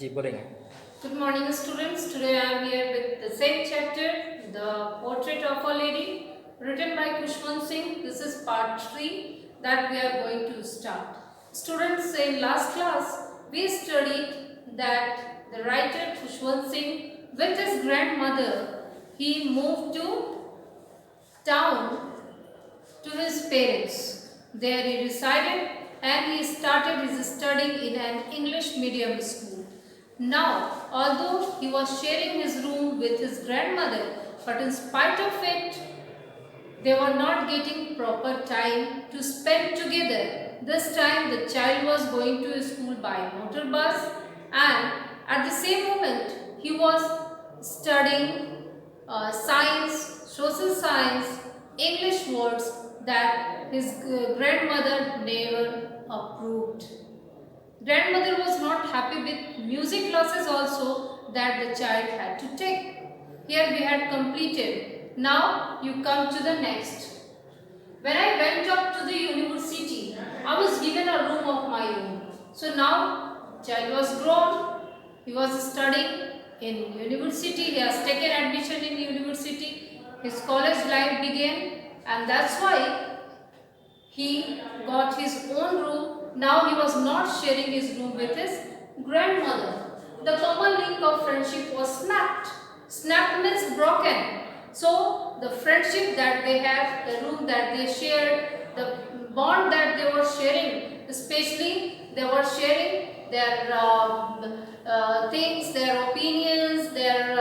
जी बोलेंगे. Good morning, students. Today I am here with the same chapter, The Portrait of a Lady, written by Kushwant Singh. This is part 3 that we are going to start. Students, in last class, we studied that the writer Kushwant Singh, with his grandmother, he moved to town to his parents. There he resided and he started his studying in an English medium school. Now, although he was sharing his room with his grandmother, but in spite of it, they were not getting proper time to spend together. This time the child was going to school by motor bus, and at the same moment he was studying science, social science, English words that his grandmother never approved. Grandmother was not happy with music classes also that the child had to take. Here we had completed. Now you come to the next. When I went up to the university, I was given a room of my own. So now child was grown. He was studying in university. He has taken admission in university. His college life began, and that's why he got his own room. Now he was not sharing his room with his grandmother. The common link of friendship was snapped. Snapped means broken. So the friendship that they have, the room that they shared, the bond that they were sharing, especially they were sharing their things, their opinions, their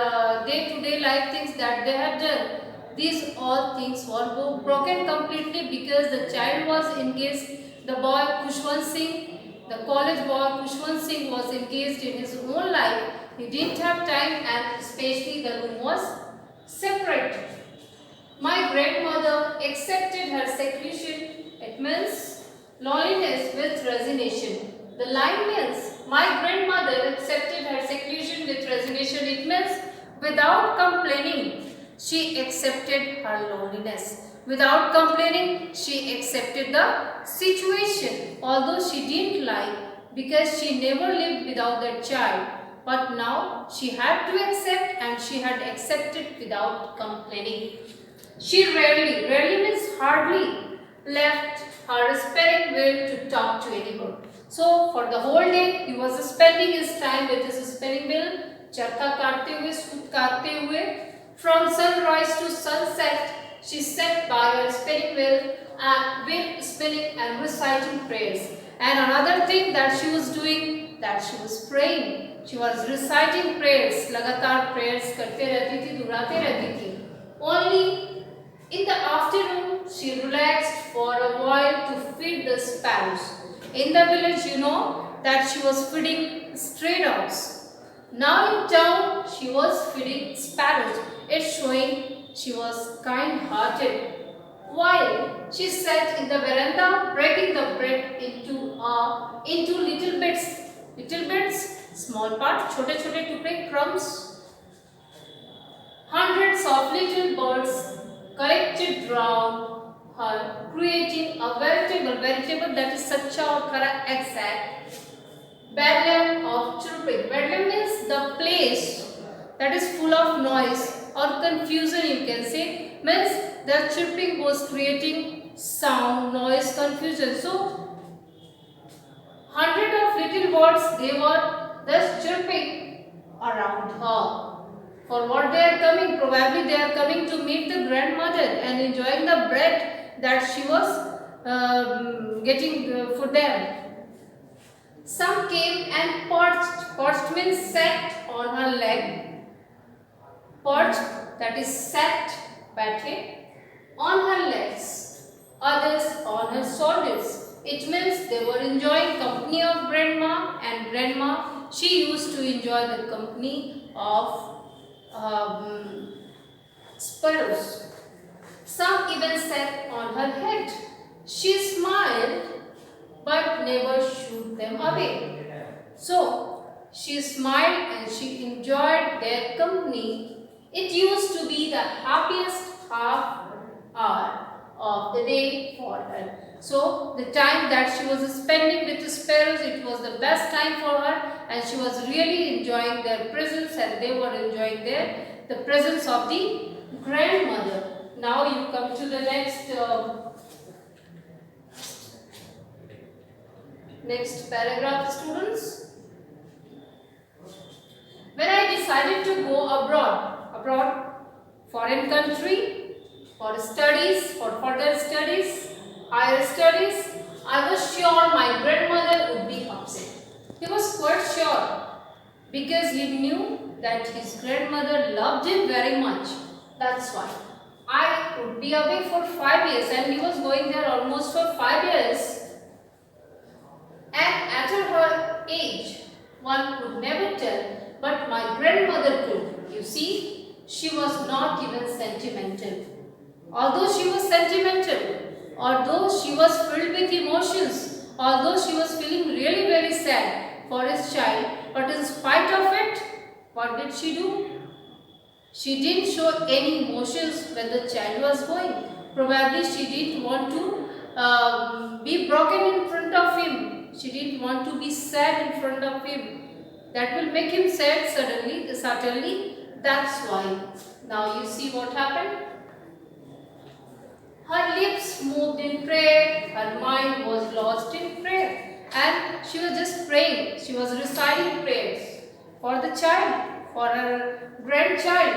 day-to-day life things that they have done. These all things were broken completely because the child was engaged, the boy Kushwant Singh, the college boy Kushwant Singh was engaged in his own life. He didn't have time, and especially the room was separate. My grandmother accepted her seclusion. It means loneliness with resignation. The line means my grandmother accepted her seclusion with resignation. It means without complaining, she accepted her loneliness. Without complaining, she accepted the situation. Although she didn't like because she never lived without that child. But now she had to accept, and she had accepted without complaining. She rarely means hardly, left her spinning wheel to talk to anyone. So for the whole day he was spending his time with his spinning wheel, charkha katte hue, सूत काटते हुए. From sunrise to sunset, she sat by her spinning wheel spinning and reciting prayers. And another thing that she was doing, that she was praying. She was reciting prayers, लगातार prayers करते रहती थी, दोहराते रहती थी. Only in the afternoon, she relaxed for a while to feed the sparrows. In the village, you know that she was feeding stray dogs. Now in town, she was feeding sparrows. It's showing she was kind-hearted. While she sat in the veranda, breaking the bread into little bits, small part, छोटे-छोटे टुकड़े, crumbs. Hundreds of little birds collected round her, creating a veritable that is sacha or khara exact bedlam of chirping. Bedlam means the place that is full of noise or confusion, you can say. Means the chirping was creating sound, noise, confusion. So, hundred of little birds, they were thus chirping around her. For what they are coming? Probably they are coming to meet the grandmother and enjoying the bread that she was getting for them. Some came and perched. Perched means sat on her leg. Perched, that is sat, बैठे, on her legs. Others on her shoulders. It means they were enjoying company of grandma, and grandma, she used to enjoy the company of sparrows. Some even sat on her head. She smiled but never shooed them away. So she smiled and she enjoyed their company. It used to be the happiest half hour of the day for her. So the time that she was spending with the sparrows, it was the best time for her, and she was really enjoying their presence, and they were enjoying the presence of the grandmother. Now you come to the next paragraph, students. When I decided to go abroad, foreign country, for studies, for further studies, higher studies, I was sure my grandmother would be upset. He was quite sure, because he knew that his grandmother loved him very much. That's why. I would be away for 5 years, and he was going there almost for 5 years. And at her age, one could never tell, but my grandmother could. You see, she was not even sentimental. Although she was sentimental, although she was filled with emotions, although she was feeling really very sad for his child, but in spite of it, what did she do? She didn't show any emotions when the child was going. Probably she didn't want to be broken in front of him. She didn't want to be sad in front of him. That will make him sad certainly. That's why. Now you see what happened. Her lips moved in prayer. Her mind was lost in prayer. And she was just praying. She was reciting prayers for the child, for her grandchild.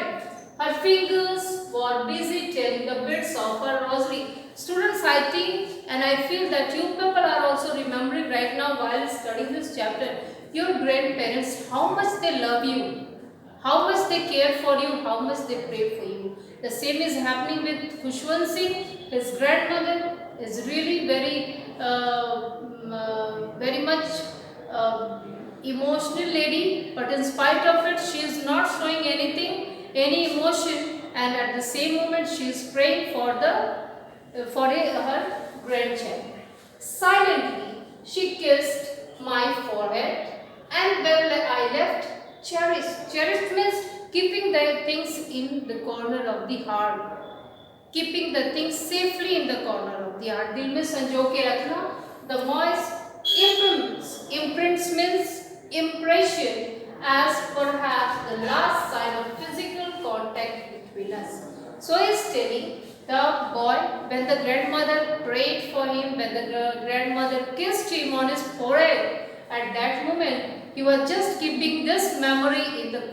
Her fingers were busy telling the bits of her rosary. Students, I think and I feel that you people are also remembering right now while studying this chapter, your grandparents, how much they love you, how much they care for you, how much they pray for you. The same is happening with Khushwant Singh. His grandmother is really very much emotional lady, but in spite of it, she is not showing any emotion, and at the same moment, she is praying for her grandchild. Silently, she kissed my forehead, and when I left, cherished. Cherished means keeping the things in the corner of the heart. Keeping the things safely in the corner of the heart. Dil mein sanjo ke rakhna. The moist imprints means impression as perhaps the last sign of physical contact between us. So he is telling the boy, when the grandmother prayed for him, when the grandmother kissed him on his forehead, at that moment he was just keeping this memory in the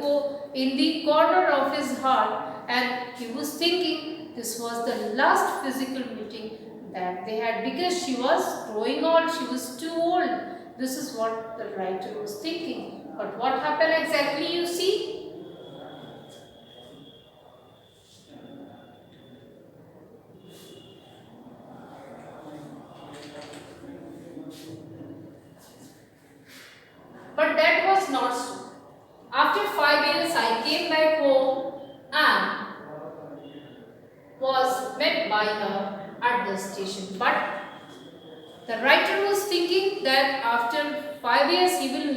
corner of his heart, and he was thinking this was the last physical meeting that they had, because she was growing old, she was too old. This is what the writer was thinking. But what happened exactly, you see? But that was not so. After 5 years, I came back home and was met by her at the station. But the writer was thinking that after 5 years he will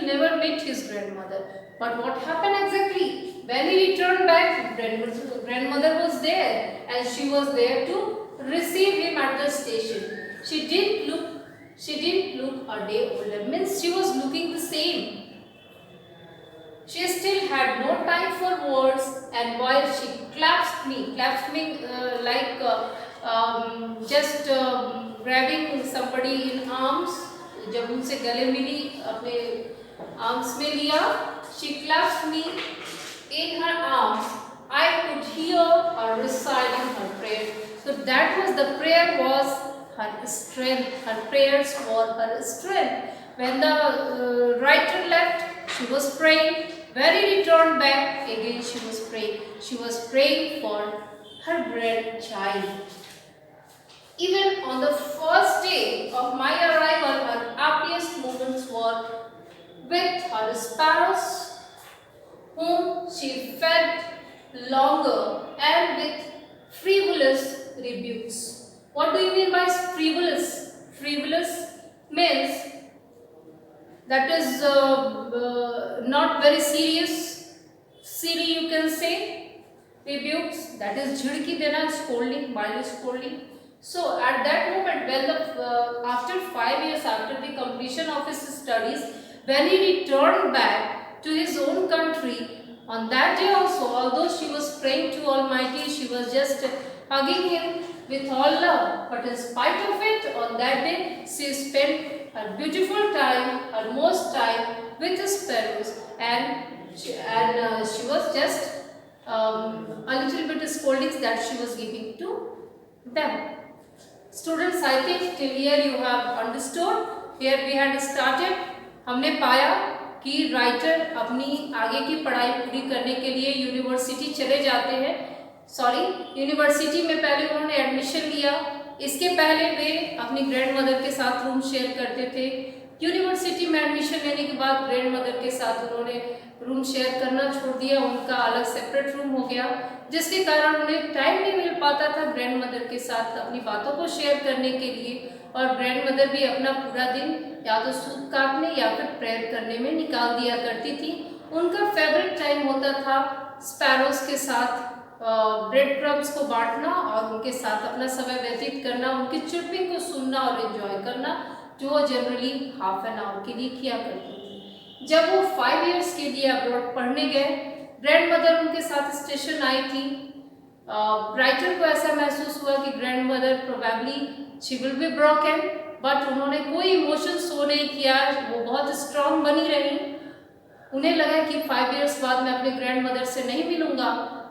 never meet his grandmother. But what happened exactly? When he returned back, grandmother was there, and she was there to receive him at the station. She didn't look a day older. Means she was looking the same. She still had no time for words, and while she clasped me like just grabbing somebody in arms, जब उनसे गले मिली अपने arms में लिया, she clasped me in her arms. I could hear her reciting her prayer. So that was the prayer was her strength. Her prayers were her strength. When the writer left, she was praying. When he returned back, again she was praying. She was praying for her grandchild. Even on the first day of my arrival, her happiest moments were with her sparrows, whom she fed longer, and with frivolous rebukes. What do you mean by frivolous? Frivolous means that is not very serious, silly you can say. Rebukes, that is झिड़की देना, scolding, mild scolding. So at that moment, when after 5 years after the completion of his studies, when he returned back to his own country, on that day also, although she was praying to Almighty, she was just hugging him with all love. But in spite of it, on that day, she spent her beautiful time, her most time with the sparrows, and she was just a little bit scoldings that she was giving to them. Students, I think till here you have understood. Here we had started. हमने पाया कि writer अपनी आगे की पढ़ाई पूरी करने के लिए यूनिवर्सिटी चले जाते हैं. यूनिवर्सिटी में पहले उन्होंने एडमिशन लिया. इसके पहले वे अपनी ग्रैंड मदर के साथ रूम शेयर करते थे. यूनिवर्सिटी में एडमिशन लेने के बाद ग्रैंड मदर के साथ उन्होंने रूम शेयर करना छोड़ दिया. उनका अलग सेपरेट रूम हो गया, जिसके कारण उन्हें टाइम नहीं मिल पाता था ग्रैंड मदर के साथ अपनी बातों को शेयर करने के लिए. और ग्रैंड मदर भी अपना पूरा दिन या तो सूप काटने या फिर प्रेयर करने में निकाल दिया करती थी. उनका फेवरेट टाइम होता था स्पैरोज के साथ ब्रेड क्रम्स को बांटना और उनके साथ अपना समय व्यतीत करना, उनकी चिर्पिंग को सुनना और एंजॉय करना, जो जनरली हाफ एन आवर के लिए किया करती थी. जब वो 5 इयर्स के लिए अब्रॉड पढ़ने गए, ग्रैंड मदर उनके साथ स्टेशन आई थी. राइटर को ऐसा महसूस हुआ कि grand mother probably she will be broken, but उन्होंने कोई इमोशन शो नहीं किया. वो बहुत स्ट्रांग बनी रही. उन्हें लगा कि 5 इयर्स बाद मैं अपने ग्रैंड मदर से नहीं मिलूंगा.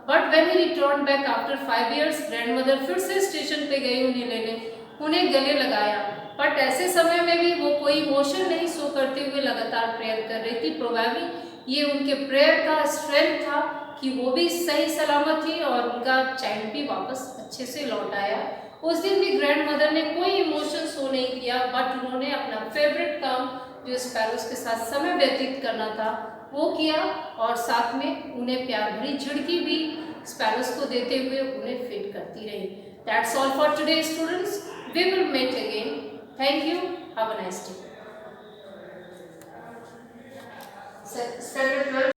But when he return back after 5 years, grand mother फिर से स्टेशन पे गई उन्हें लेने, उन्हें गले लगाया. बट ऐसे समय में भी वो कोई इमोशन नहीं शो करते हुए लगातार प्रेयर कर रही थी. प्रोबेबली ये उनके प्रेयर का स्ट्रेंथ था कि वो भी सही सलामत थी और उनका चाइल्ड भी वापस अच्छे से लौट आया. उस दिन भी ग्रैंड मदर ने कोई इमोशन शो नहीं किया, बट उन्होंने अपना फेवरेट काम जो स्पैरोज के साथ समय व्यतीत करना था वो किया और साथ में उन्हें प्यार भरी झिड़की भी स्पैरोज को देते हुए उन्हें फीड करती रही. That's all for today students. We will meet again. Thank you. Have a nice day.